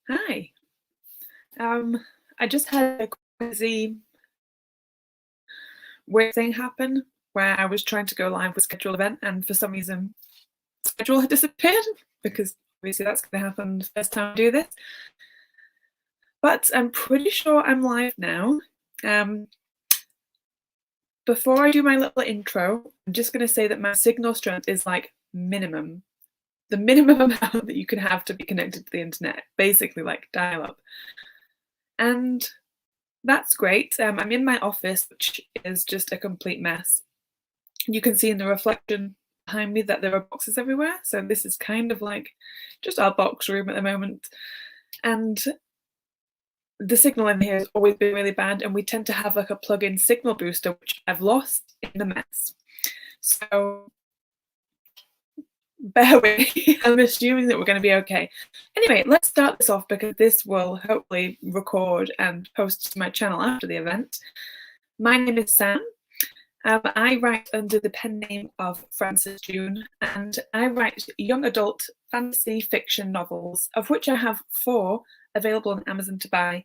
Hi. I just had a crazy weird thing happen where I was trying to go live with schedule event, and for some reason, schedule had disappeared because obviously that's going to happen the first time I do this. But I'm pretty sure I'm live now. Before I do my little intro, I'm just going to say that my signal strength is like minimum. The minimum amount that you can have to be connected to the internet, basically like dial-up. And that's great. I'm in my office, which is just a complete mess. You can see in the reflection behind me that there are boxes everywhere. So this is kind of like just our box room at the moment. And the signal in here has always been really bad, and we tend to have like a plug-in signal booster, which I've lost in the mess. So bear with me. I'm assuming that we're going to be okay. Anyway, let's start this off because this will hopefully record and post to my channel after the event. My name is Sam. I write under the pen name of Frances June, and I write young adult fantasy fiction novels, of which I have 4 available on Amazon to buy,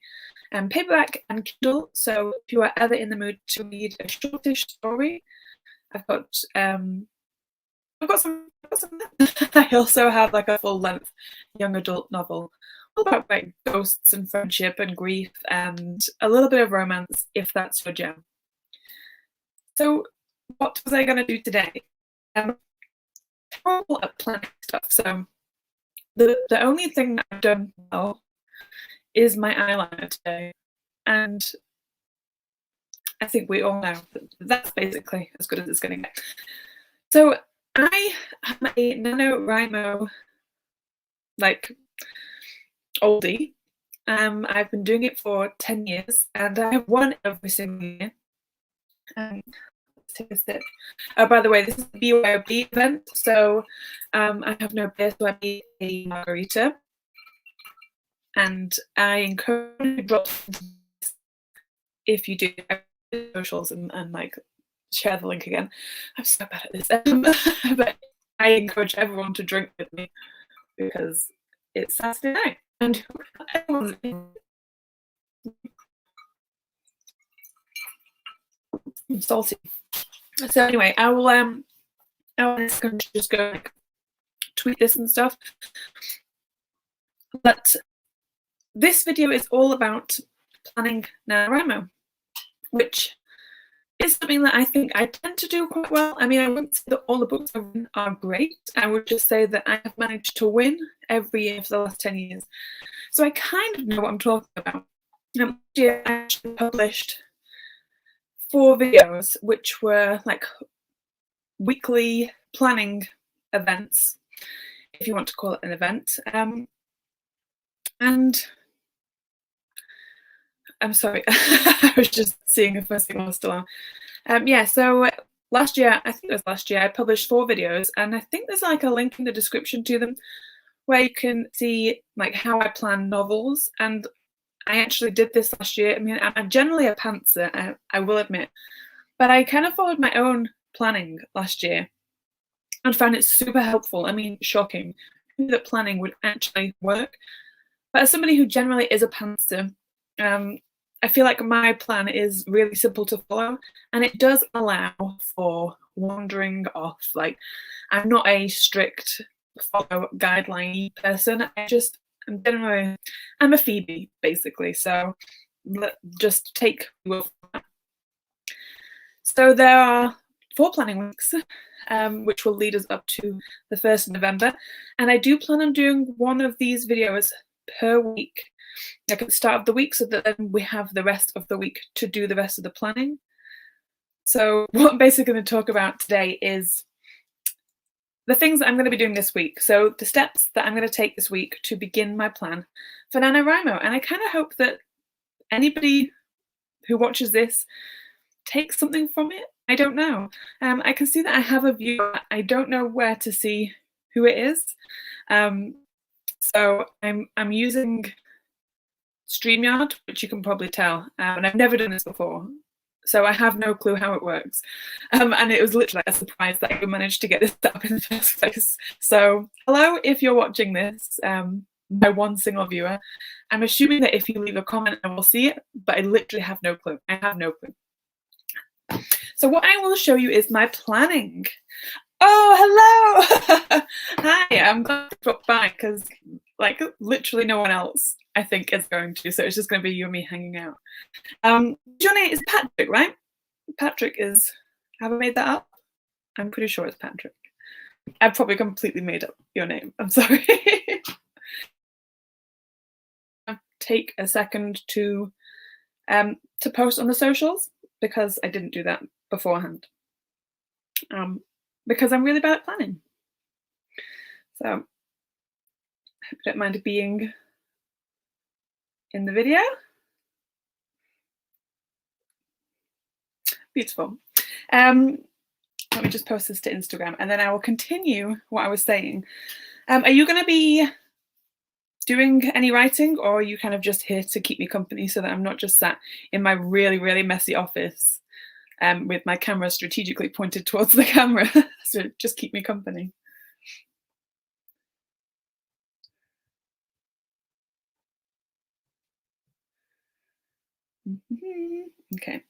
paperback and Kindle. So if you are ever in the mood to read a shortish story, I've got some. I also have like a full-length young adult novel, all about like ghosts and friendship and grief and a little bit of romance, if that's your jam. So what was I going to do today? Terrible at planning stuff. So the only thing that I've done well is my eyeliner today, and I think we all know that that's basically as good as it's going to get. So I have a NaNoWriMo like oldie. I've been doing it for 10 years, and I have one every single year. Let's take a sip. Oh, by the way, this is the BYOB event, so I have no beer, so I made a margarita. And I encourage you to drop if you do socials and like share the link again. I'm so bad at this. But I encourage everyone to drink with me because it's Saturday night and everyone's salty. So anyway, I will just go like tweet this and stuff. But this video is all about planning NaNoWriMo, which is something that I think I tend to do quite well. I mean, I wouldn't say that all the books I've written are great. I would just say that I have managed to win every year for the last 10 years. So I kind of know what I'm talking about. Last year I actually published 4 videos, which were like weekly planning events, if you want to call it an event. And I'm sorry, I was just seeing if my signal was still on. Yeah, so last year, I think it was last year, I published 4 videos, and I think there's like a link in the description to them where you can see like how I plan novels. And I actually did this last year. I mean, I'm generally a pantser, I will admit, but I kind of followed my own planning last year and found it super helpful. I mean, shocking that planning would actually work. But as somebody who generally is a pantser, I feel like my plan is really simple to follow, and it does allow for wandering off. Like, I'm not a strict follow guideline person. I'm a Phoebe basically. So just take. So there are 4 planning weeks, which will lead us up to the 1st of November, and I do plan on doing one of these videos per week, like at the start of the week, so that then we have the rest of the week to do the rest of the planning. So what I'm basically going to talk about today is the things that I'm going to be doing this week. So the steps that I'm going to take this week to begin my plan for NaNoWriMo. And I kind of hope that anybody who watches this takes something from it. I don't know. I can see that I have a viewer. I don't know where to see who it is. So I'm using StreamYard, which you can probably tell, and I've never done this before, so I have no clue how it works. And it was literally a surprise that I managed to get this up in the first place. So hello, if you're watching this. by one single viewer. I'm assuming that if you leave a comment, I will see it, but I literally have no clue. I have no clue. So what I will show you is my planning. Oh, hello! Hi, I'm glad to drop by because like literally no one else I think is going to, so it's just going to be you and me hanging out. Your name is Patrick, right? Patrick is, have I made that up? I'm pretty sure it's Patrick. I've probably completely made up your name. I'm sorry. Take a second to post on the socials because I didn't do that beforehand. Because I'm really bad at planning. So I hope you don't mind being in the video. Beautiful. Let me just post this to Instagram and then I will continue what I was saying. Are you going to be doing any writing, or are you kind of just here to keep me company so that I'm not just sat in my really, really messy office with my camera strategically pointed towards the camera? So just keep me company. Okay.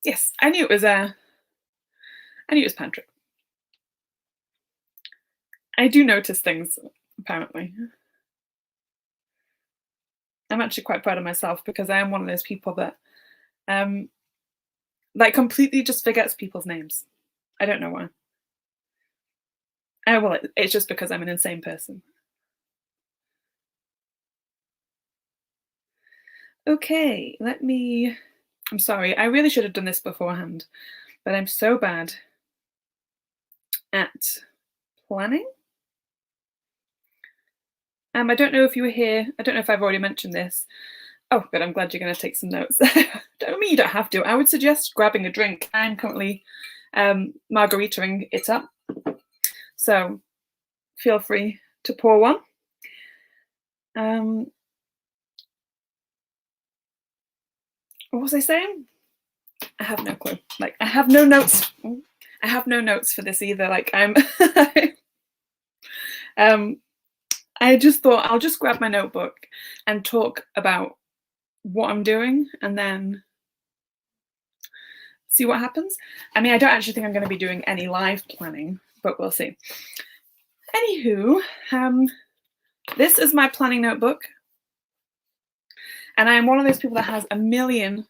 Yes, I knew it was Patrick. I do notice things, apparently. I'm actually quite proud of myself because I am one of those people that like completely just forgets people's names. I don't know why. Well, it's just because I'm an insane person. Okay, I'm sorry, I really should have done this beforehand, but I'm so bad at planning. I don't know if you were here. I don't know if I've already mentioned this. Oh, good. I'm glad you're going to take some notes. Don't mean you don't have to. I would suggest grabbing a drink. I'm currently margaritaing it up, so feel free to pour one. What was I saying? I have no clue. Like, I have no notes. I have no notes for this either. Like, I just thought I'll just grab my notebook and talk about what I'm doing and then see what happens. I mean, I don't actually think I'm going to be doing any live planning, but we'll see. Anywho, this is my planning notebook. And I am one of those people that has a million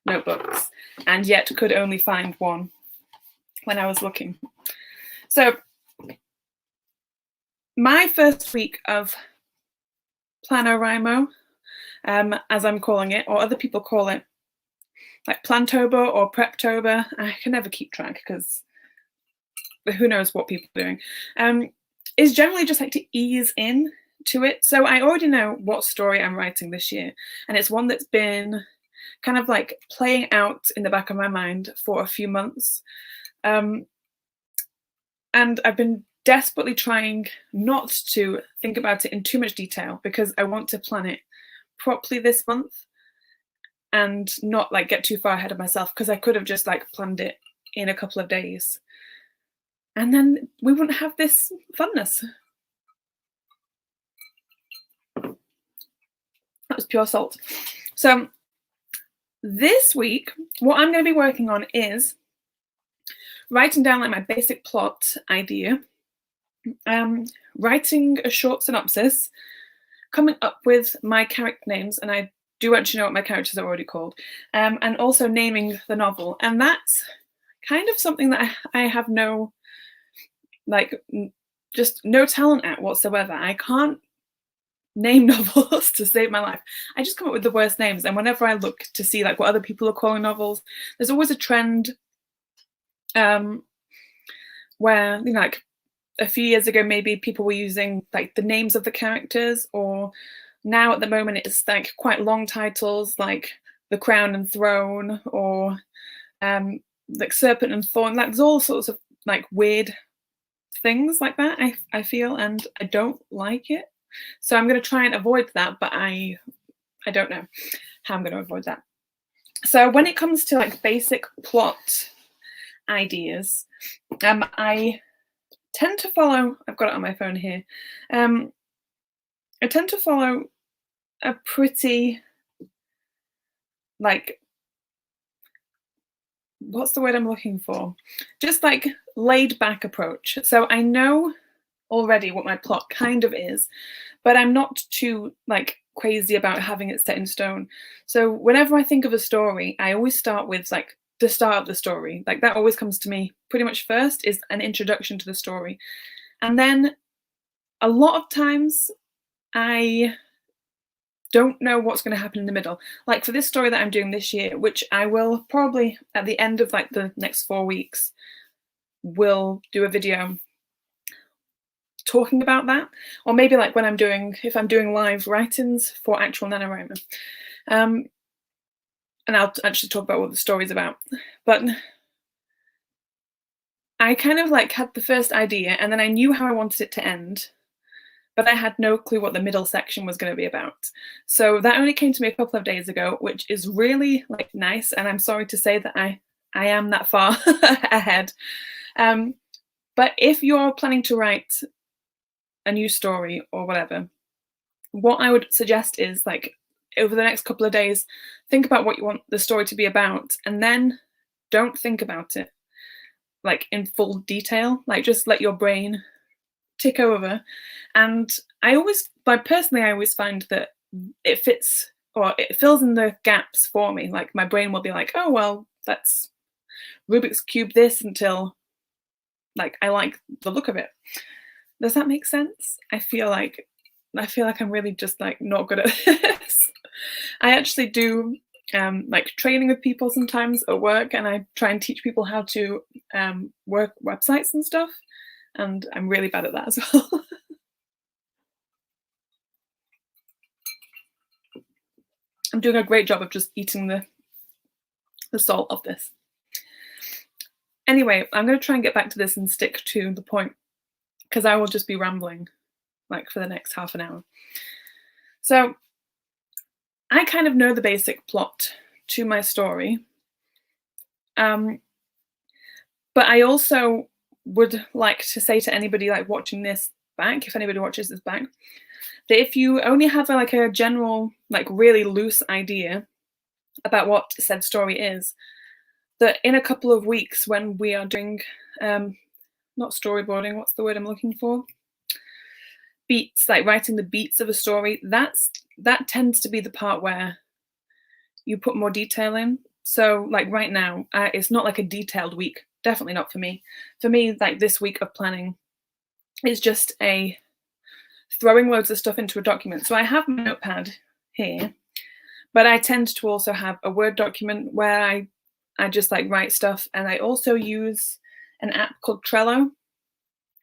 notebooks and yet could only find one when I was looking. So my first week of PlaNoWriMo, as I'm calling it, or other people call it, like Plantober or Preptober, I can never keep track because who knows what people are doing, is generally just like to ease in to it. So I already know what story I'm writing this year, and it's one that's been kind of like playing out in the back of my mind for a few months. And I've been desperately trying not to think about it in too much detail because I want to plan it properly this month and not like get too far ahead of myself, because I could have just like planned it in a couple of days and then we wouldn't have this funness. That was pure salt. So this week, what I'm going to be working on is writing down like my basic plot idea, writing a short synopsis, coming up with my character names, and I do actually know what my characters are already called, and also naming the novel. And that's kind of something that I have no, like, just no talent at whatsoever. I can't name novels to save my life. I just come up with the worst names, and whenever I look to see like what other people are calling novels, there's always a trend where, you know, like a few years ago maybe people were using like the names of the characters, or now at the moment it's like quite long titles like The Crown and Throne, or like Serpent and Thorn. Like there's all sorts of like weird things like that, I feel, and I don't like it. So I'm going to try and avoid that, but I don't know how I'm going to avoid that. So when it comes to like basic plot ideas, I tend to follow, I've got it on my phone here, I tend to follow a pretty, like, what's the word I'm looking for? Just like laid back approach. So I know already what my plot kind of is, but I'm not too like crazy about having it set in stone. So whenever I think of a story, I always start with like the start of the story. Like that always comes to me pretty much first, is an introduction to the story. And then a lot of times I don't know what's going to happen in the middle. Like for this story that I'm doing this year, which I will probably at the end of like the next 4 weeks, will do a video talking about that. Or maybe like when if I'm doing live write-ins for actual NaNoWriMo. And I'll actually talk about what the story's about. But I kind of like had the first idea and then I knew how I wanted it to end, but I had no clue what the middle section was going to be about. So that only came to me a couple of days ago, which is really like nice. And I'm sorry to say that I am that far ahead. But if you're planning to write a new story or whatever, what I would suggest is like over the next couple of days, think about what you want the story to be about, and then don't think about it like in full detail. Like just let your brain tick over. And I always, like personally, I always find that it fits or it fills in the gaps for me. Like my brain will be like, oh, well, that's Rubik's Cube this until like I like the look of it. Does that make sense? I feel like I'm really just like not good at this. I actually do like training with people sometimes at work, and I try and teach people how to work websites and stuff. And I'm really bad at that as well. I'm doing a great job of just eating the salt of this. Anyway, I'm going to try and get back to this and stick to the point, because I will just be rambling like for the next half an hour. So I kind of know the basic plot to my story. But I also would like to say to anybody like watching this back, if anybody watches this back, that if you only have like a general, like really loose idea about what said story is, that in a couple of weeks when we are doing, not storyboarding, what's the word I'm looking for? Beats, like writing the beats of a story, that tends to be the part where you put more detail in. So like right now, it's not like a detailed week, definitely not for me. For me, like this week of planning is just a throwing loads of stuff into a document. So I have my notepad here, but I tend to also have a Word document where I just like write stuff. And I also use an app called Trello,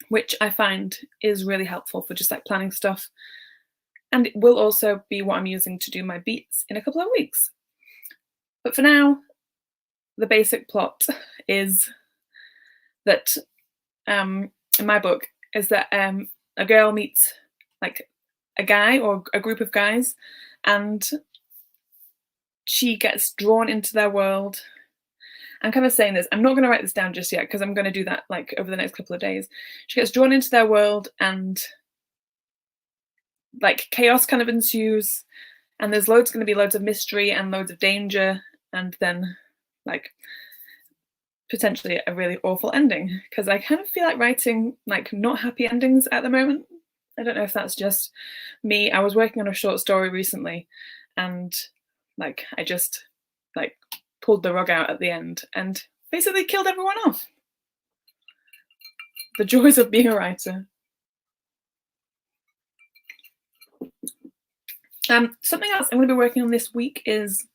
which I find is really helpful for just like planning stuff. And it will also be what I'm using to do my beats in a couple of weeks. But for now, the basic plot is that, in my book, is that a girl meets like a guy or a group of guys, and she gets drawn into their world. I'm kind of saying this, I'm not going to write this down just yet because I'm going to do that like over the next couple of days. She gets drawn into their world and like chaos kind of ensues, and there's going to be loads of mystery and loads of danger, and then like potentially a really awful ending, because I kind of feel like writing like not happy endings at the moment. I don't know if that's just me. I was working on a short story recently and like I just like pulled the rug out at the end and basically killed everyone off. The joys of being a writer. Something else I'm going to be working on this week is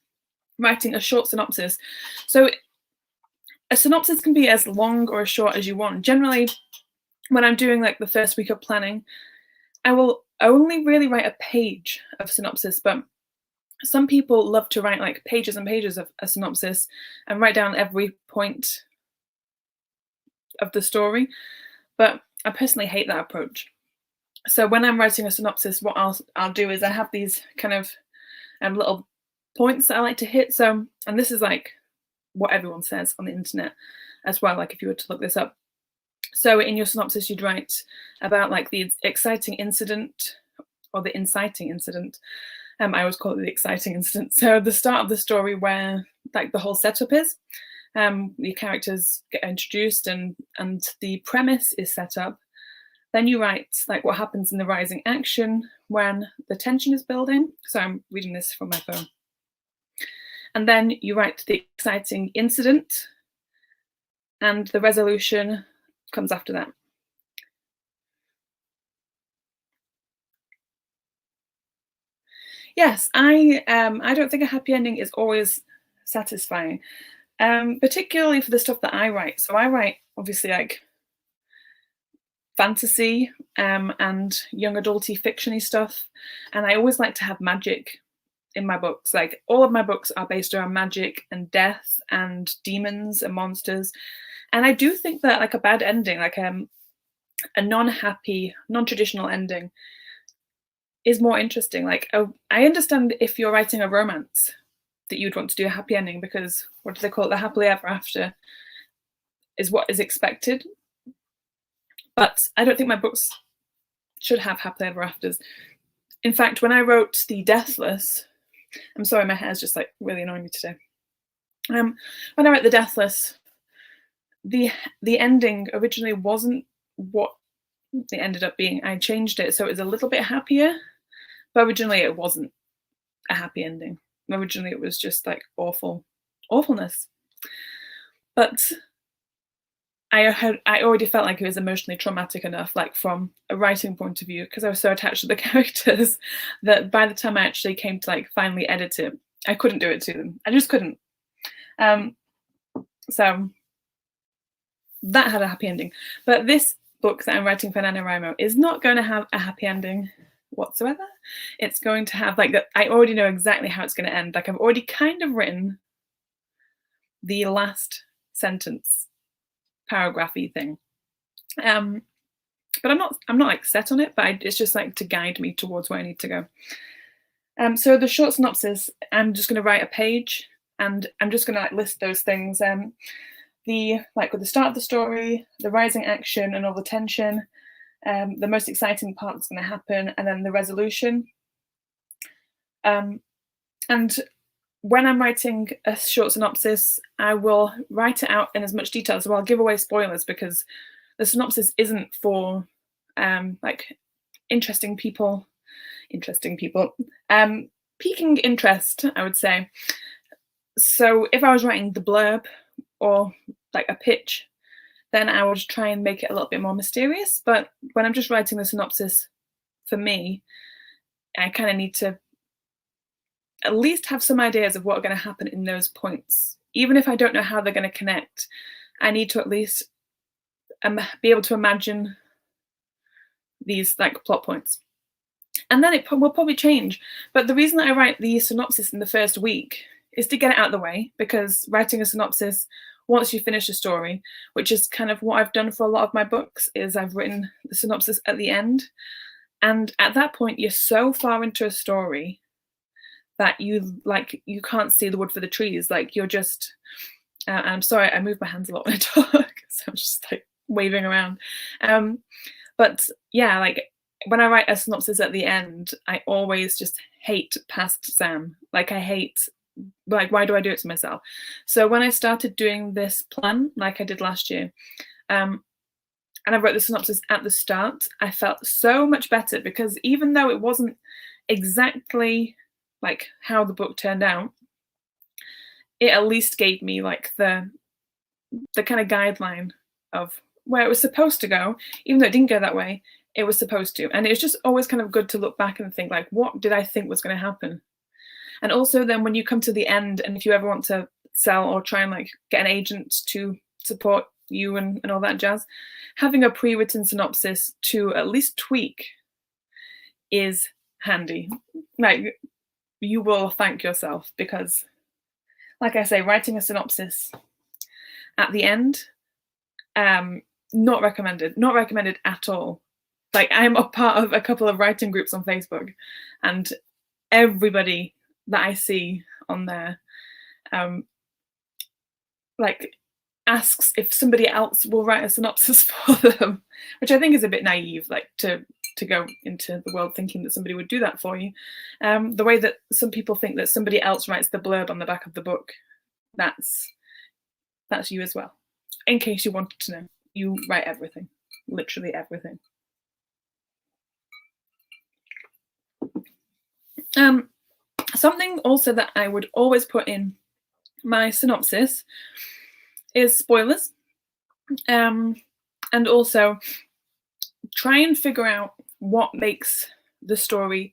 writing a short synopsis. So a synopsis can be as long or as short as you want. Generally, when I'm doing like the first week of planning, I will only really write a page of synopsis, but some people love to write like pages and pages of a synopsis and write down every point of the story. But I personally hate that approach. So when I'm writing a synopsis, what I'll do is I have these kind of little points that I like to hit. So, and this is like what everyone says on the internet as well, like if you were to look this up. So in your synopsis, you'd write about like the exciting incident or the inciting incident. I always call it the exciting incident. So the start of the story where like the whole setup is, the characters get introduced and the premise is set up. Then you write like what happens in the rising action when the tension is building. So I'm reading this from my phone. And then you write the exciting incident, and the resolution comes after that. Yes, I don't think a happy ending is always satisfying, particularly for the stuff that I write. So I write obviously like fantasy and young adulty fictiony stuff, and I always like to have magic in my books. Like all of my books are based around magic and death and demons and monsters, and I do think that like a bad ending, like a non-happy, non-traditional ending, is more interesting. Like I understand if you're writing a romance that you'd want to do a happy ending, because what do they call it? The happily ever after is what is expected. But I don't think my books should have happily ever afters. In fact, when I wrote The Deathless, I'm sorry, my hair's just like really annoying me today. When I wrote The Deathless, the ending originally wasn't what it ended up being. I changed it so it was a little bit happier, but originally it wasn't a happy ending. Originally it was just like awfulness. But I already felt like it was emotionally traumatic enough, like from a writing point of view, because I was so attached to the characters that by the time I actually came to like finally edit it, I couldn't do it to them. I just couldn't. So that had a happy ending. But this book that I'm writing for NaNoWriMo is not going to have a happy ending whatsoever. It's going to have like that. I already know exactly how it's going to end. Like I've already kind of written the last sentence, paragraphy thing. But I'm not like set on it, but it's just like to guide me towards where I need to go. So the short synopsis, I'm just going to write a page, and I'm just going to like list those things. The like with the start of the story, the rising action and all the tension, the most exciting part that's going to happen, and then the resolution. And when I'm writing a short synopsis, I will write it out in as much detail. So I'll give away spoilers, because the synopsis isn't for like interesting people, piquing interest, I would say. So if I was writing the blurb or like a pitch, then I would try and make it a little bit more mysterious. But when I'm just writing the synopsis for me, I kind of need to at least have some ideas of what are going to happen in those points. Even if I don't know how they're going to connect, I need to at least be able to imagine these like plot points. And then it will probably change. But the reason that I write the synopsis in the first week is to get it out of the way, because writing a synopsis once you finish a story, which is kind of what I've done for a lot of my books, is I've written the synopsis at the end. And at that point, you're so far into a story that you can't see the wood for the trees. Like you're just, I'm sorry, I move my hands a lot when I talk, so I'm just like waving around. But yeah, like when I write a synopsis at the end, I always just hate past Sam. Like I hate, like, why do I do it to myself? So when I started doing this plan, like I did last year, and I wrote the synopsis at the start, I felt so much better, because even though it wasn't exactly like how the book turned out, it at least gave me like the kind of guideline of where it was supposed to go. Even though it didn't go that way, it was supposed to. And it was just always kind of good to look back and think, like, what did I think was going to happen? And also then when you come to the end, and if you ever want to sell or try and like get an agent to support you and all that jazz, having a pre-written synopsis to at least tweak is handy. Like you will thank yourself, because like I say, writing a synopsis at the end, not recommended at all. Like I'm a part of a couple of writing groups on Facebook, and everybody that I see on there, like asks if somebody else will write a synopsis for them, which I think is a bit naive, like to go into the world thinking that somebody would do that for you. The way that some people think that somebody else writes the blurb on the back of the book, that's you as well. In case you wanted to know, you write everything, literally everything. Something also that I would always put in my synopsis is spoilers, and also try and figure out what makes the story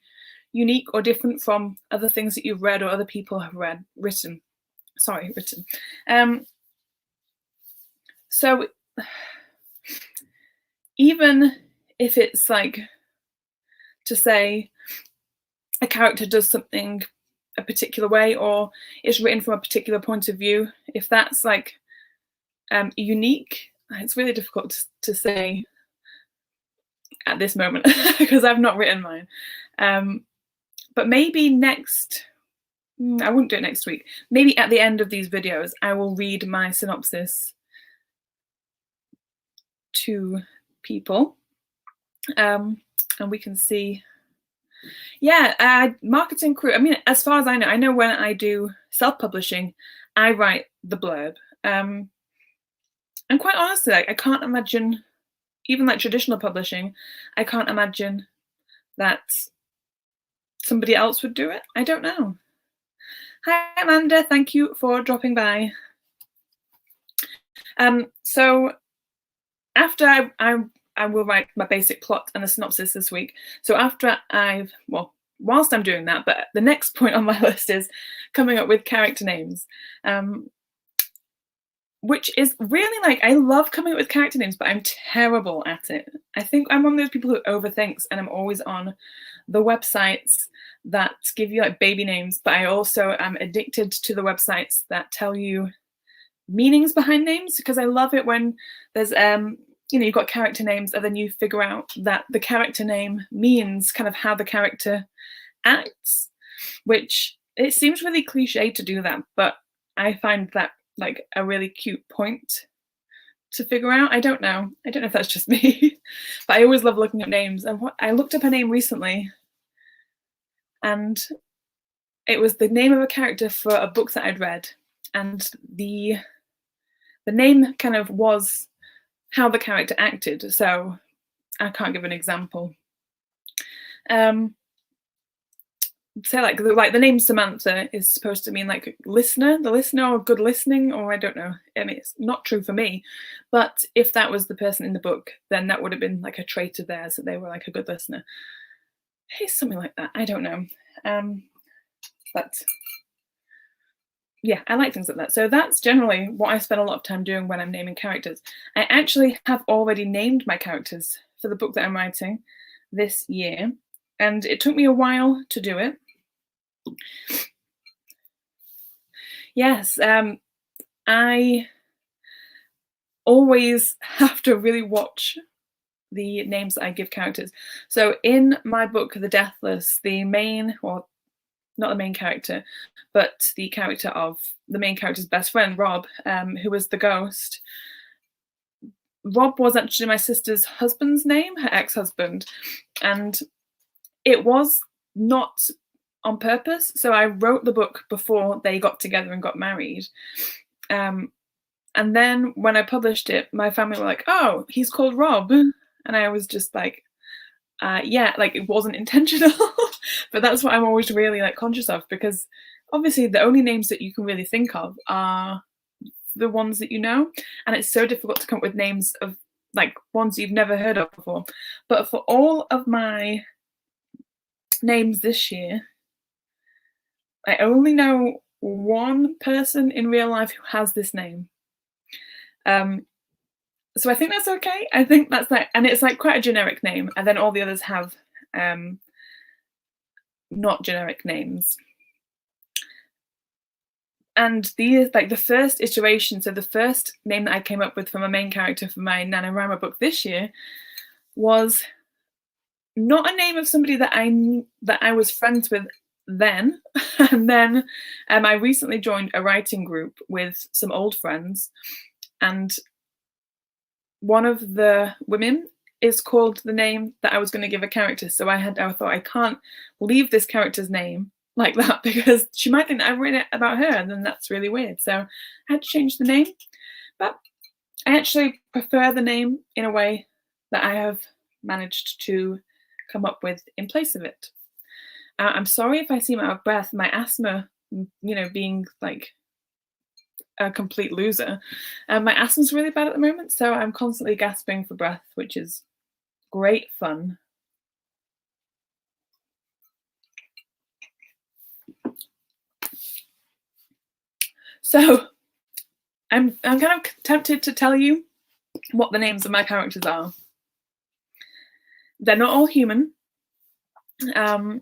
unique or different from other things that you've read or other people have written. So even if it's like to say a character does something a particular way or it's written from a particular point of view, if that's like unique, it's really difficult to say at this moment because I've not written mine. But maybe I wouldn't do it next week. Maybe at the end of these videos, I will read my synopsis to people, and we can see. Yeah, marketing crew. I mean, as far as I know when I do self-publishing, I write the blurb. And quite honestly, like, I can't imagine, even like traditional publishing, I can't imagine that somebody else would do it. I don't know. Hi, Amanda. Thank you for dropping by. So after I will write my basic plot and the synopsis this week. So after whilst I'm doing that, but the next point on my list is coming up with character names, which is really like, I love coming up with character names, but I'm terrible at it. I think I'm one of those people who overthinks, and I'm always on the websites that give you like baby names, but I also am addicted to the websites that tell you meanings behind names, because I love it when there's you've got character names and then you figure out that the character name means kind of how the character acts, which it seems really cliche to do that, but I find that like a really cute point to figure out. I don't know if that's just me, but I always love looking up names. And I looked up a name recently, and it was the name of a character for a book that I'd read, and the name kind of was how the character acted. So I can't give an example. Say like the name Samantha is supposed to mean like listener, the listener, or good listening, or I don't know. I mean, it's not true for me, but if that was the person in the book, then that would have been like a trait of theirs, that they were like a good listener. Hey, something like that. I don't know. But yeah, I like things like that. So that's generally what I spend a lot of time doing when I'm naming characters. I actually have already named my characters for the book that I'm writing this year, and it took me a while to do it. Yes, I always have to really watch the names that I give characters. So in my book, The Deathless, the main, well, not the main character, but the character of the main character's best friend, Rob, who was the ghost. Rob was actually my sister's husband's name, her ex-husband, and it was not on purpose. So I wrote the book before they got together and got married. And then when I published it, my family were like, oh, he's called Rob. And I was just like, yeah, like it wasn't intentional. But that's what I'm always really like conscious of, because obviously the only names that you can really think of are the ones that you know, and it's so difficult to come up with names of like ones you've never heard of before. But for all of my names this year, I only know one person in real life who has this name. So I think that's okay. I think that's like, and it's like quite a generic name, and then all the others have not generic names. And these, like the first iteration, so the first name that I came up with for my main character for my NaNoWriMo book this year was not a name of somebody that I was friends with then. And then I recently joined a writing group with some old friends, and one of the women is called the name that I was going to give a character. So I thought I can't leave this character's name like that because she might think that I've written it about her, and then that's really weird. So I had to change the name, but I actually prefer the name in a way that I have managed to come up with in place of it. I'm sorry if I seem out of breath. My asthma, being like a complete loser, my asthma's really bad at the moment, so I'm constantly gasping for breath, which is great fun. So I'm kind of tempted to tell you what the names of my characters are. They're not all human, but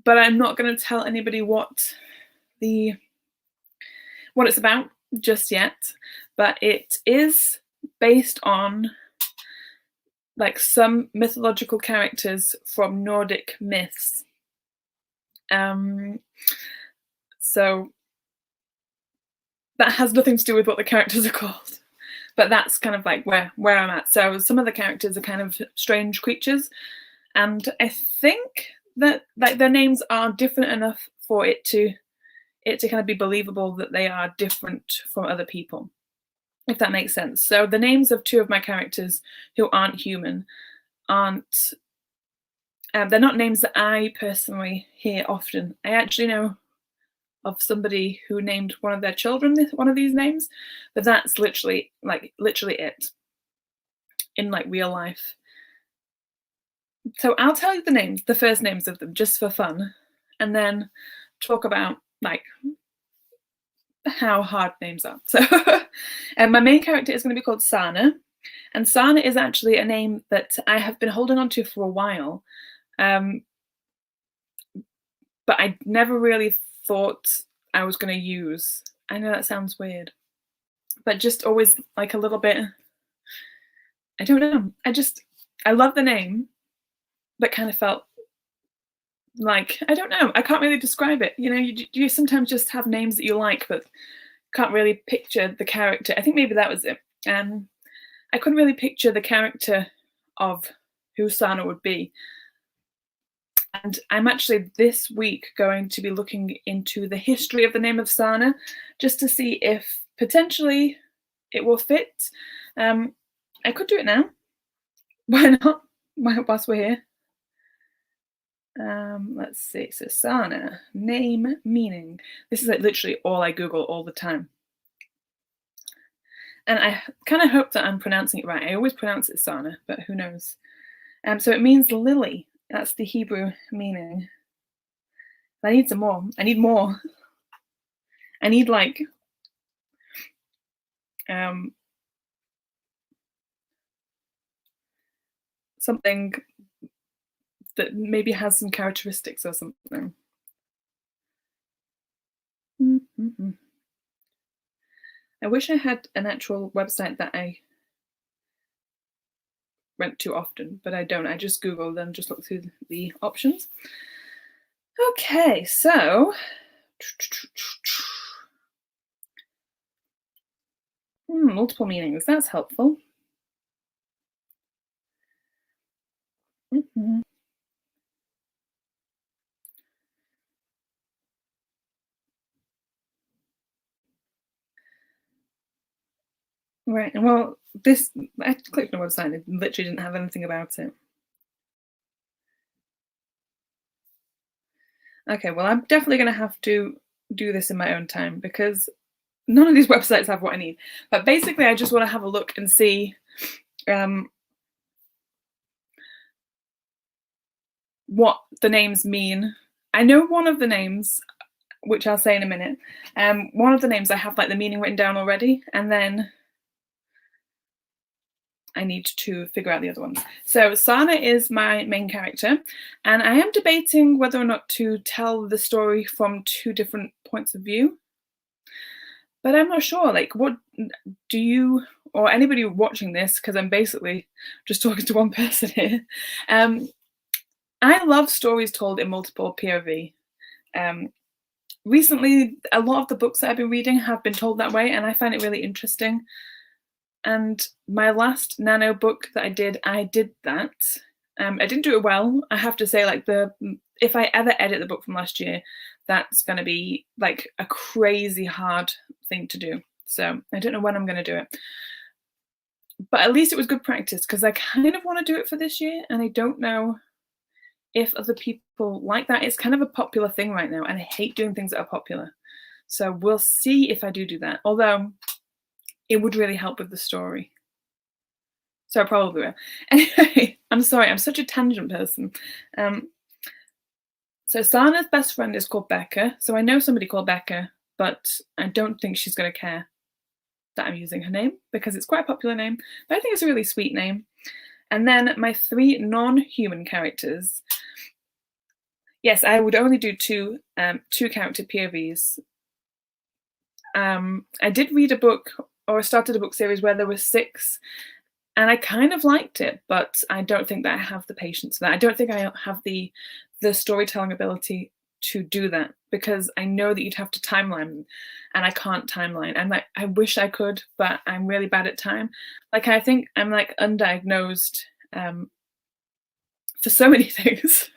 I'm not going to tell anybody what it's about just yet. But it is based on like some mythological characters from Nordic myths. So that has nothing to do with what the characters are called, but that's kind of like where I'm at. So some of the characters are kind of strange creatures, and I think that like their names are different enough for it to kind of be believable that they are different from other people, if that makes sense. So the names of two of my characters who aren't human they're not names that I personally hear often. I actually know of somebody who named one of their children one of these names, but that's literally it in like real life. So I'll tell you the first names of them just for fun, and then talk about like how hard names are. So and my main character is going to be called Sana, and Sana is actually a name that I have been holding on to for a while, but I never really thought I was going to use. I know that sounds weird, but just always like a little bit, I don't know. I love the name, but kind of felt like, I don't know, I can't really describe it. You sometimes just have names that you like, but can't really picture the character. I think maybe that was it. I couldn't really picture the character of who Sana would be. And I'm actually this week going to be looking into the history of the name of Sana, just to see if potentially it will fit. I could do it now. Why not? Whilst we're here. Let's see. So Sana, name, meaning. This is like literally all I Google all the time. And I kind of hope that I'm pronouncing it right. I always pronounce it Sana, but who knows? So it means lily. That's the Hebrew meaning. I need some more. I need more. I need like something that maybe has some characteristics or something. Mm-hmm. I wish I had an actual website that I went to often, but I don't. I just Googled and just looked through the options. Okay, so multiple meanings. That's helpful. Mm-hmm. Right, well, I clicked on the website and it literally didn't have anything about it. Okay, well, I'm definitely going to have to do this in my own time because none of these websites have what I need. But basically, I just want to have a look and see what the names mean. I know one of the names, which I'll say in a minute. One of the names I have like the meaning written down already, and then I need to figure out the other ones. So Sana is my main character, and I am debating whether or not to tell the story from two different points of view. But I'm not sure, like, what do you, or anybody watching this, because I'm basically just talking to one person here. I love stories told in multiple POV. recently, a lot of the books that I've been reading have been told that way, and I find it really interesting. And my last Nano book that I did that. I didn't do it well. I have to say, like, if I ever edit the book from last year, that's going to be like a crazy hard thing to do. So I don't know when I'm going to do it. But at least it was good practice, because I kind of want to do it for this year, and I don't know if other people like that. It's kind of a popular thing right now, and I hate doing things that are popular. So we'll see if I do that, although it would really help with the story. So I probably will. Anyway, I'm sorry, I'm such a tangent person. So Sana's best friend is called Becca. So I know somebody called Becca, but I don't think she's going to care that I'm using her name, because it's quite a popular name, but I think it's a really sweet name. And then my 3 non-human characters. Yes, I would only do 2 character POVs. I did read a book, or started a book series where there were 6, and I kind of liked it, but I don't think that I have the patience for that. I don't think I have the storytelling ability to do that, because I know that you'd have to timeline, and I can't timeline. And like, I wish I could, but I'm really bad at time. Like, I think I'm like undiagnosed for so many things.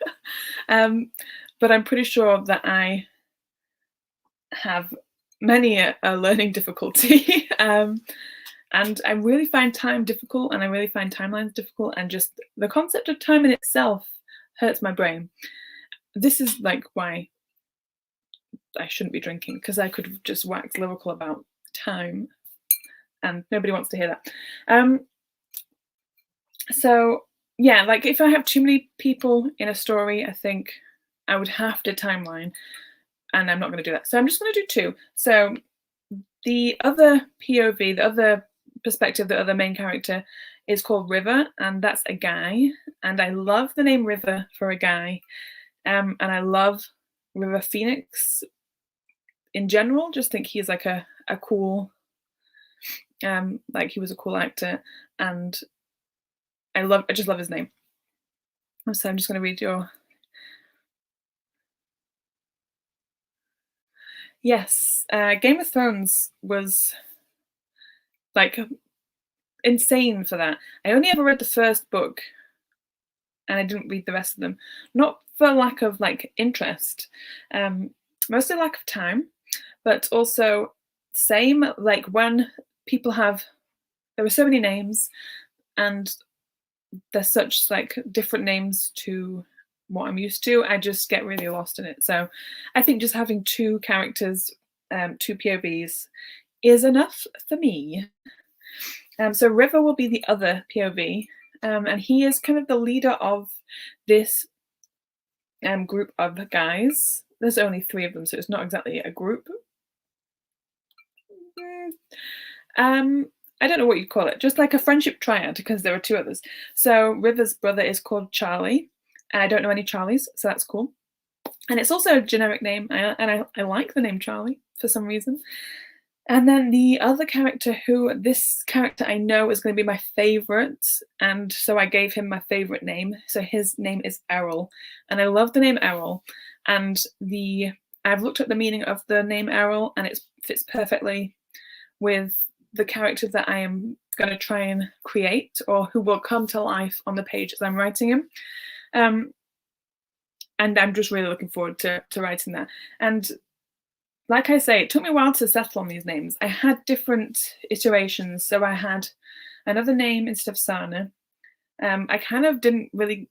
But I'm pretty sure that I have many a learning difficulty. And I really find time difficult, and I really find timelines difficult, and just the concept of time in itself hurts my brain. This is like why I shouldn't be drinking, because I could just wax lyrical about time, and nobody wants to hear that. So yeah, like, if I have too many people in a story, I think I would have to timeline, and I'm not going to do that. So I'm just going to do 2. So the other POV, the other perspective, the other main character is called River, and that's a guy. And I love the name River for a guy. And I love River Phoenix in general. Just think he's like a cool, like, he was a cool actor, and I just love his name. So I'm just going to read your. Yes, Game of Thrones was like insane for that. I only ever read the first book, and I didn't read the rest of them. Not for lack of like interest, mostly lack of time, but also same, like, when people there were so many names, and there's such like different names to what I'm used to, I just get really lost in it. So I think just having 2 characters, 2 POVs is enough for me. So River will be the other POV, and he is kind of the leader of this group of guys. There's only 3 of them, so it's not exactly a group. I don't know what you'd call it, just like a friendship triad, because there are 2 others. So River's brother is called Charlie, and I don't know any Charlies, so that's cool. And it's also a generic name, and I like the name Charlie for some reason. And then the other character, this character I know is going to be my favorite, and so I gave him my favorite name. So his name is Errol, and I love the name Errol. And I've looked at the meaning of the name Errol, and it fits perfectly with the character that I am going to try and create, or who will come to life on the page as I'm writing him. And I'm just really looking forward to writing that. And like I say, it took me a while to settle on these names. I had different iterations. So I had another name instead of Sana. I kind of didn't really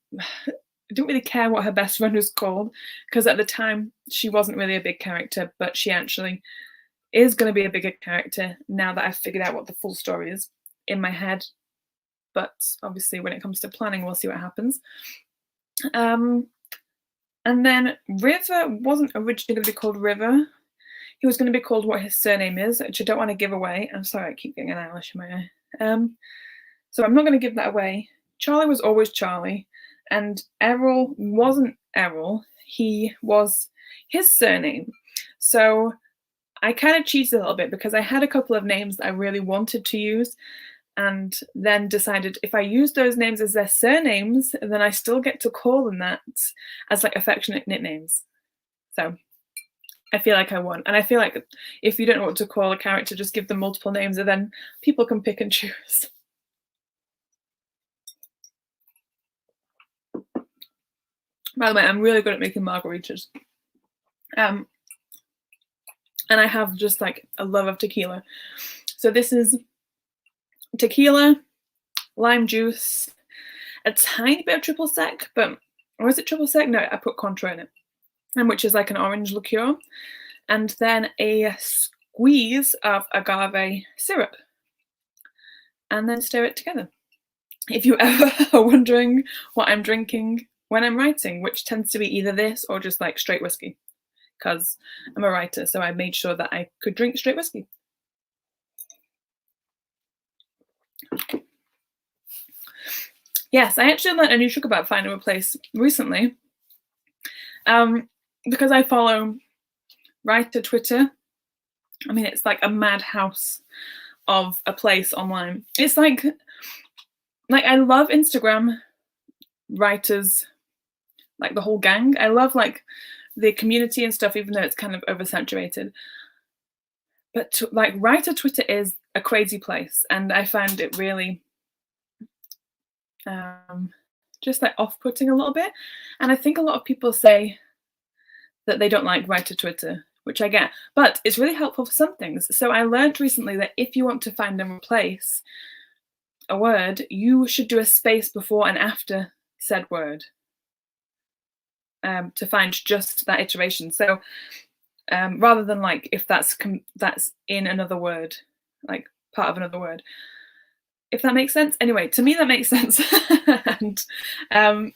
care what her best friend was called, because at the time she wasn't really a big character, but she actually is going to be a bigger character now that I've figured out what the full story is in my head. But obviously when it comes to planning, we'll see what happens. And then River wasn't originally going to be called River. He was going to be called what his surname is, which I don't want to give away. I'm sorry, I keep getting an eyelash in my eye. So I'm not going to give that away. Charlie was always Charlie, and Errol wasn't Errol. He was his surname. So I kind of cheated a little bit, because I had a couple of names that I really wanted to use, and then decided if I use those names as their surnames, then I still get to call them that as like affectionate nicknames. So I feel like I won. And I feel like if you don't know what to call a character, just give them multiple names and then people can pick and choose. By the way, I'm really good at making margaritas. And I have just like a love of tequila. So this is tequila, lime juice, a tiny bit of triple sec, but, or is it triple sec? No, I put Contro in it, and which is like an orange liqueur, and then a squeeze of agave syrup, and then stir it together. If you ever are wondering what I'm drinking when I'm writing, which tends to be either this or just like straight whiskey, because I'm a writer, so I made sure that I could drink straight whiskey. Yes, I actually learned a new trick about finding a place recently, because I follow writer Twitter. I mean, it's like a madhouse of a place online. It's like I love Instagram writers, like the whole gang. I love like the community and stuff, even though it's kind of oversaturated. But like writer Twitter is a crazy place, and I find it really just like off-putting a little bit. And I think a lot of people say that they don't like writer Twitter, which I get, but it's really helpful for some things. So I learned recently that if you want to find and replace a word, you should do a space before and after said word to find just that iteration. So rather than like if that's in another word, like part of another word, if that makes sense. Anyway, to me that makes sense. And I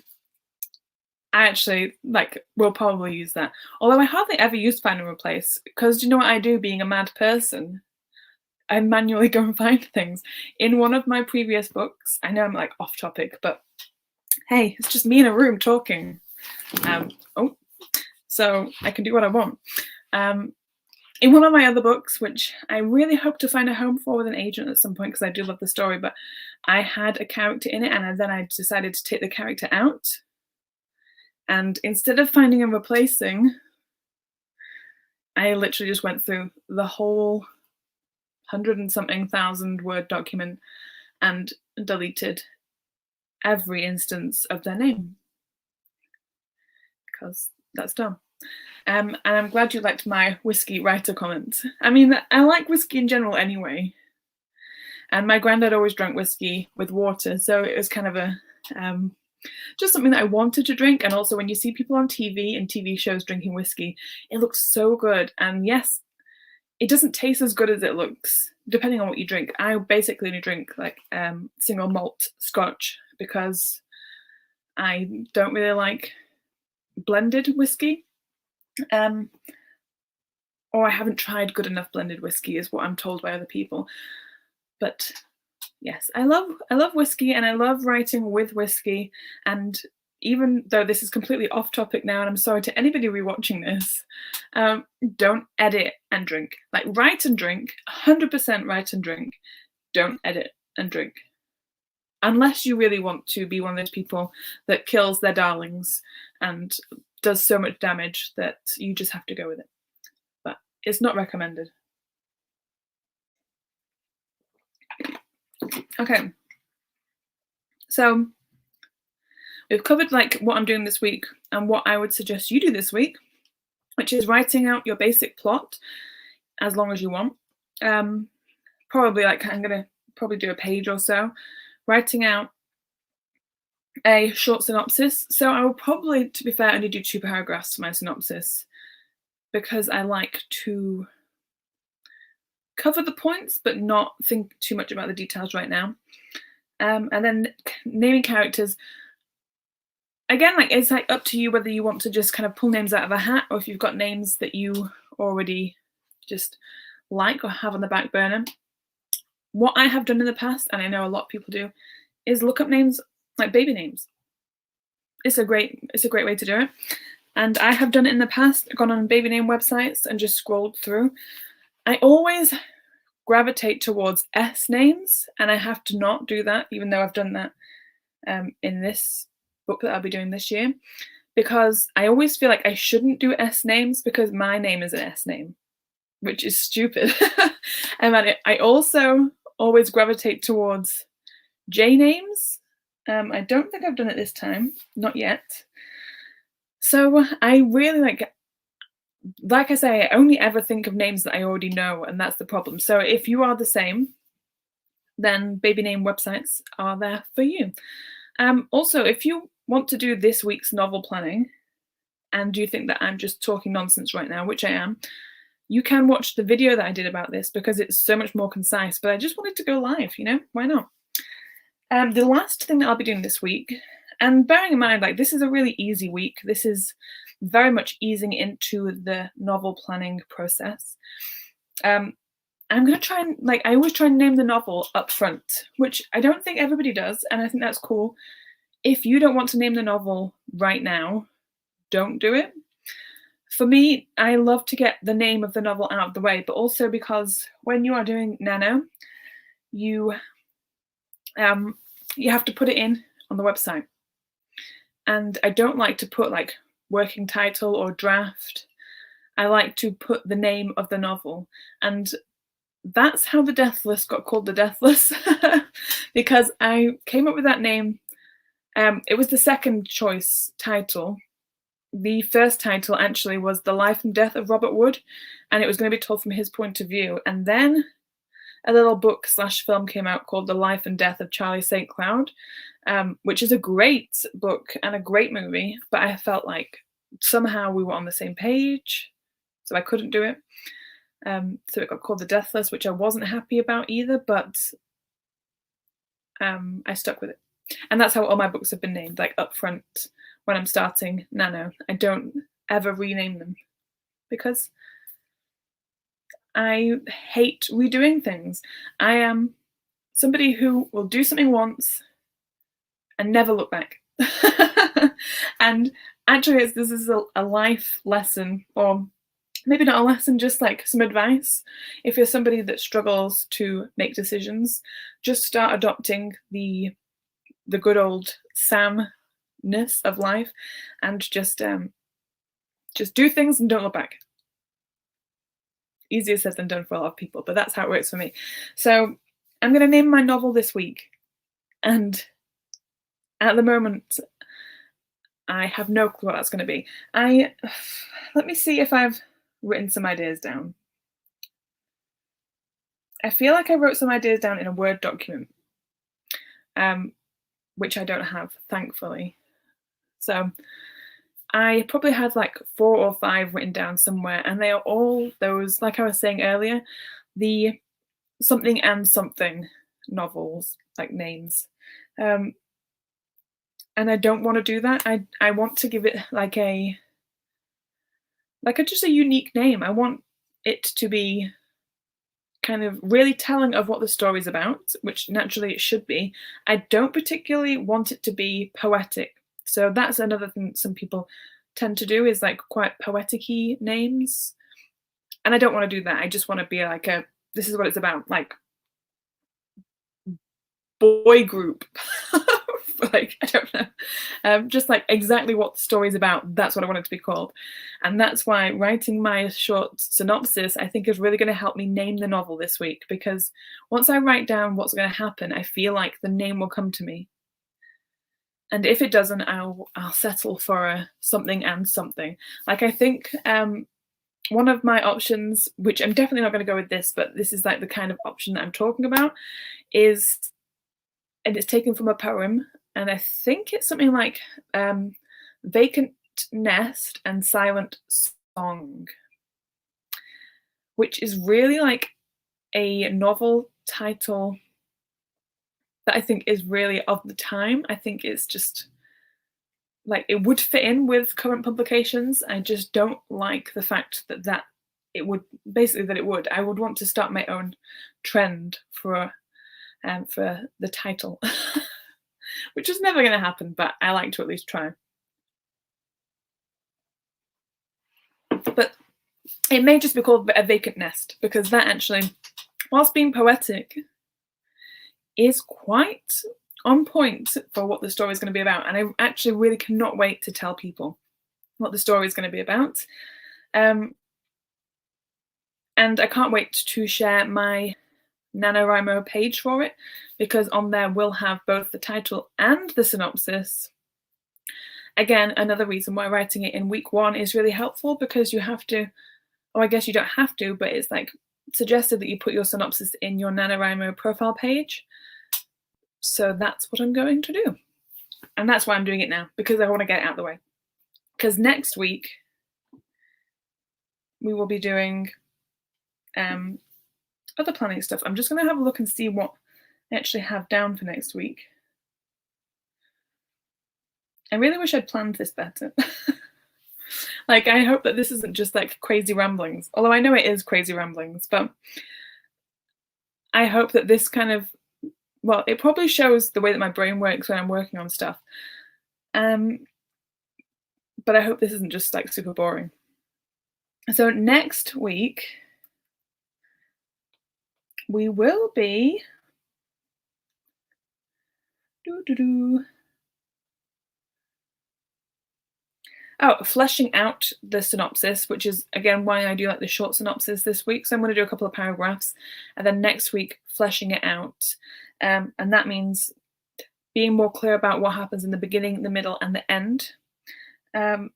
actually will probably use that. Although I hardly ever use find and replace, because do you know what I do being a mad person? I manually go and find things. In one of my previous books, I know I'm like off topic, but hey, it's just me in a room talking. So I can do what I want. In one of my other books, which I really hope to find a home for with an agent at some point, because I do love the story, but I had a character in it, and then I decided to take the character out. And instead of finding and replacing, I literally just went through the whole 100-and-something thousand word document and deleted every instance of their name, because that's dumb. And I'm glad you liked my whiskey writer comments. I mean, I like whiskey in general anyway. And my granddad always drank whiskey with water, so it was kind of a just something that I wanted to drink. And also when you see people on TV and TV shows drinking whiskey, it looks so good. And yes, it doesn't taste as good as it looks, depending on what you drink. I basically only drink like single malt Scotch, because I don't really like blended whiskey. Or I haven't tried good enough blended whiskey, is what I'm told by other people. But yes, I love whiskey, and I love writing with whiskey. And even though this is completely off topic now, and I'm sorry to anybody rewatching this, don't edit and drink. Like, write and drink, 100% write and drink. Don't edit and drink. Unless you really want to be one of those people that kills their darlings and does so much damage that you just have to go with it. But it's not recommended. Okay. So we've covered like what I'm doing this week and what I would suggest you do this week, which is writing out your basic plot as long as you want. Probably like I'm gonna probably do a page or so, writing out a short synopsis. So I will probably, to be fair, only do 2 paragraphs for my synopsis, because I like to cover the points but not think too much about the details right now. And then naming characters, again, like it's like up to you whether you want to just kind of pull names out of a hat, or if you've got names that you already just like or have on the back burner. What I have done in the past, and I know a lot of people do, is look up names like baby names. It's a great way to do it. And I have done it in the past, gone on baby name websites and just scrolled through. I always gravitate towards S names, and I have to not do that, even though I've done that in this book that I'll be doing this year, because I always feel like I shouldn't do S names because my name is an S name, which is stupid. And then I also always gravitate towards J names. I don't think I've done it this time, not yet. So I really like I say, I only ever think of names that I already know, and that's the problem. So if you are the same, then baby name websites are there for you. Also, if you want to do this week's novel planning, and you think that I'm just talking nonsense right now, which I am, you can watch the video that I did about this because it's so much more concise, but I just wanted to go live, you know, why not? The last thing that I'll be doing this week, and bearing in mind, like, this is a really easy week. This is very much easing into the novel planning process. I'm going to try and, like, I always try and name the novel up front, which I don't think everybody does, and I think that's cool. If you don't want to name the novel right now, don't do it. For me, I love to get the name of the novel out of the way, but also because when you are doing Nano, you have to put it in on the website. And I don't like to put like working title or draft. I like to put the name of the novel. And that's how The Deathless got called The Deathless, because I came up with that name. It was the second choice title. The first title actually was The Life and Death of Robert Wood, and it was going to be told from his point of view. And then a little book / film came out called The Life and Death of Charlie St. Cloud, which is a great book and a great movie, but I felt like somehow we were on the same page, so I couldn't do it. So it got called The Deathless, which I wasn't happy about either, but I stuck with it. And that's how all my books have been named, like up front when I'm starting Nano. I don't ever rename them because I hate redoing things. I am somebody who will do something once and never look back. And actually, this is a life lesson, or maybe not a lesson, just like some advice. If you're somebody that struggles to make decisions, just start adopting the good old Sam-ness of life, and just do things and don't look back. Easier said than done for a lot of people, but that's how it works for me. So I'm going to name my novel this week, and at the moment I have no clue what that's going to be. Let me see if I've written some ideas down. I feel like I wrote some ideas down in a Word document, which I don't have, thankfully. So I probably had like 4 or 5 written down somewhere, and they are all those, like I was saying earlier, the something and something novels, like names. And I don't want to do that. I want to give it like just a unique name. I want it to be kind of really telling of what the story's about, which naturally it should be. I don't particularly want it to be poetic. So that's another thing that some people tend to do, is like quite poetic-y names. And I don't want to do that. I just want to be like this is what it's about, like boy group. Like, I don't know. Just like exactly what the story's about. That's what I want it to be called. And that's why writing my short synopsis, I think, is really going to help me name the novel this week, because once I write down what's going to happen, I feel like the name will come to me. And if it doesn't, I'll settle for a something and something. Like, I think one of my options, which I'm definitely not going to go with this, but this is like the kind of option that I'm talking about, is, and it's taken from a poem, and I think it's something like Vacant Nest and Silent Song, which is really like a novel title that I think is really of the time. I think it's just like it would fit in with current publications. I just don't like the fact that it would, basically that it would. I would want to start my own trend for the title, which is never going to happen, but I like to at least try. But it may just be called A Vacant Nest, because that actually, whilst being poetic, is quite on point for what the story is going to be about. And I actually really cannot wait to tell people. what the story is going to be about. And I can't wait to share my NaNoWriMo page for it, because on there we'll have both the title and the synopsis. Again, another reason why writing it in week 1 is really helpful, because you have to, or I guess you don't have to, but it's like suggested that you put your synopsis in your NaNoWriMo profile page. So that's what I'm going to do. And that's why I'm doing it now, because I want to get it out of the way. Because next week we will be doing other planning stuff. I'm just going to have a look and see what I actually have down for next week. I really wish I'd planned this better. Like, I hope that this isn't just like crazy ramblings, although I know it is crazy ramblings, but I hope that this kind of, well, it probably shows the way that my brain works when I'm working on stuff. But I hope this isn't just like super boring. So next week, we will be fleshing out the synopsis, which is again why I do like the short synopsis this week. So I'm going to do a couple of paragraphs, and then next week fleshing it out, and that means being more clear about what happens in the beginning, the middle, and the end. And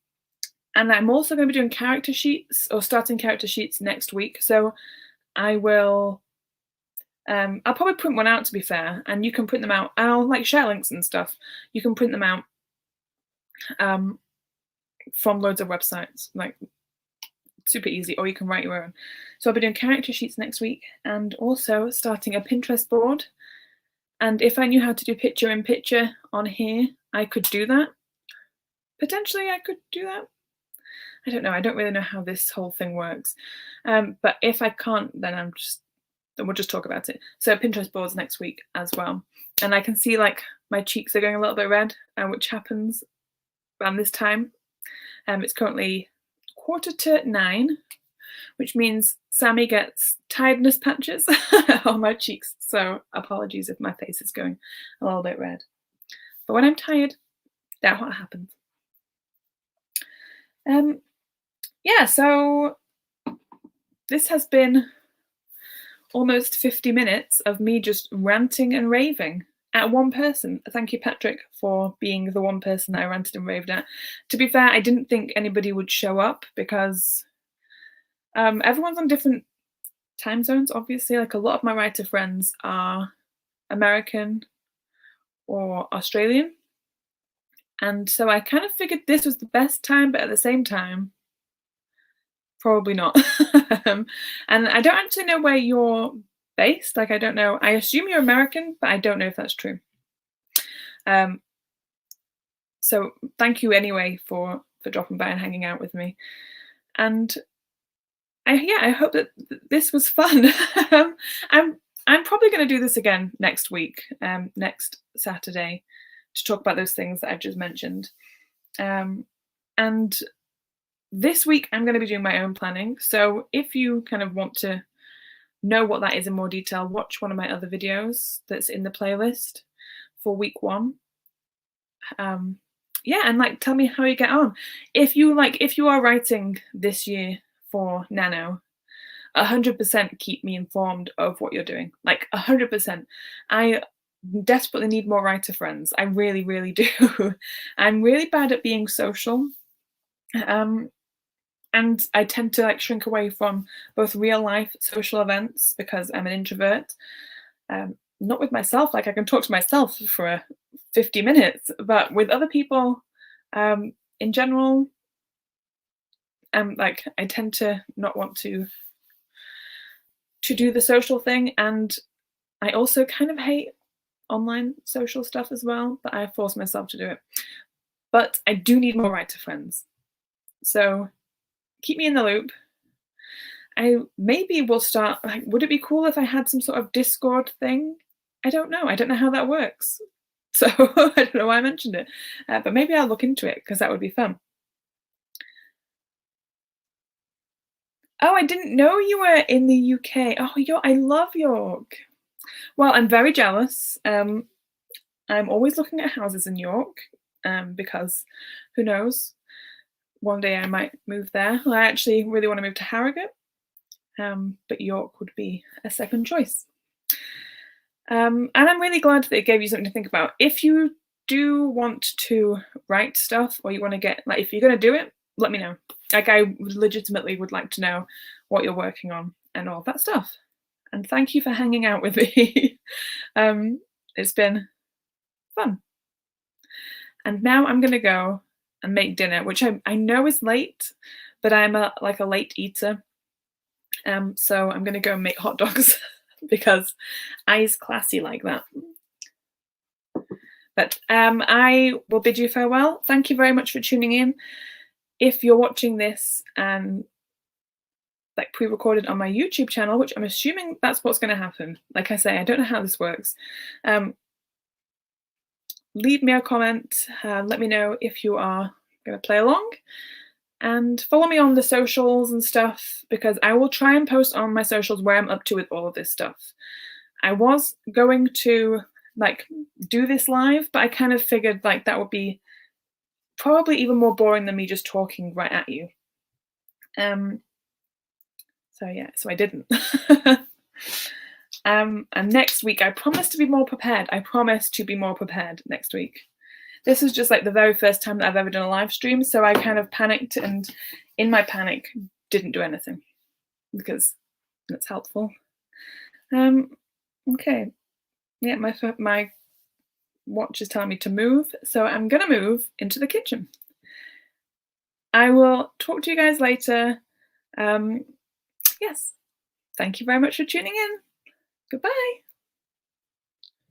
I'm also going to be doing character sheets, or starting character sheets next week. So I will, I'll probably print one out, to be fair, and you can print them out. I'll like share links and stuff. You can print them out from loads of websites, like super easy, or you can write your own. So I'll be doing character sheets next week, and also starting a Pinterest board. And if I knew how to do picture in picture on here, I could do that. Potentially I could do that. I don't know. I don't really know how this whole thing works. But if I can't, then we'll just talk about it. So Pinterest boards next week as well. And I can see like my cheeks are going a little bit red, which happens around this time. It's currently 9:15, which means Sammy gets tiredness patches on my cheeks. So apologies if my face is going a little bit red. But when I'm tired, that's what happens. Yeah, so this has been almost 50 minutes of me just ranting and raving at one person. Thank you, Patrick, for being the one person I ranted and raved at. To be fair, I didn't think anybody would show up, because everyone's on different time zones, obviously. Like, a lot of my writer friends are American or Australian. And so I kind of figured this was the best time, but at the same time, probably not. And I don't actually know where you're based. Like, I don't know. I assume you're American, but I don't know if that's true. So thank you anyway for dropping by and hanging out with me. And I hope that this was fun. I'm probably going to do this again next week, next Saturday, to talk about those things that I've just mentioned. And this week I'm going to be doing my own planning. So if you kind of want to know what that is in more detail, watch one of my other videos that's in the playlist for week 1. Yeah, and like, tell me how you get on. If you are writing this year for Nano, 100% keep me informed of what you're doing. Like 100%. I desperately need more writer friends. I really, really do. I'm really bad at being social. And I tend to like shrink away from both real life social events because I'm an introvert. Not with myself, like I can talk to myself for 50 minutes, but with other people, in general, like I tend to not want to do the social thing. And I also kind of hate online social stuff as well, but I force myself to do it. But I do need more writer friends. So keep me in the loop. I maybe will start, like, would it be cool if I had some sort of Discord thing? I don't know. I don't know how that works. So I don't know why I mentioned it. But maybe I'll look into it because that would be fun. Oh, I didn't know you were in the UK. Oh, I love York. Well, I'm very jealous. I'm always looking at houses in York because who knows? one day I might move there. I actually really want to move to Harrogate, but York would be a second choice. And I'm really glad that it gave you something to think about. If you do want to write stuff, or you want to get, like, if you're going to do it, let me know. Like, I legitimately would like to know what you're working on and all that stuff. And thank you for hanging out with me. It's been fun. And now I'm going to go and make dinner, which I know is late, but I'm like a late eater. So I'm going to go make hot dogs because I's classy like that. But I will bid you farewell. Thank you very much for tuning in. If you're watching this like pre-recorded on my YouTube channel, which I'm assuming that's what's going to happen. Like I say, I don't know how this works. Leave me a comment. Let me know if you are going to play along. And follow me on the socials and stuff, because I will try and post on my socials where I'm up to with all of this stuff. I was going to like do this live, but I kind of figured like that would be probably even more boring than me just talking right at you. So yeah, so I didn't. And next week, I promise to be more prepared. I promise to be more prepared next week. This is just like the very first time that I've ever done a live stream, so I kind of panicked, and in my panic, didn't do anything because that's helpful. Okay, yeah, my watch is telling me to move, so I'm gonna move into the kitchen. I will talk to you guys later. Yes, thank you very much for tuning in. Goodbye.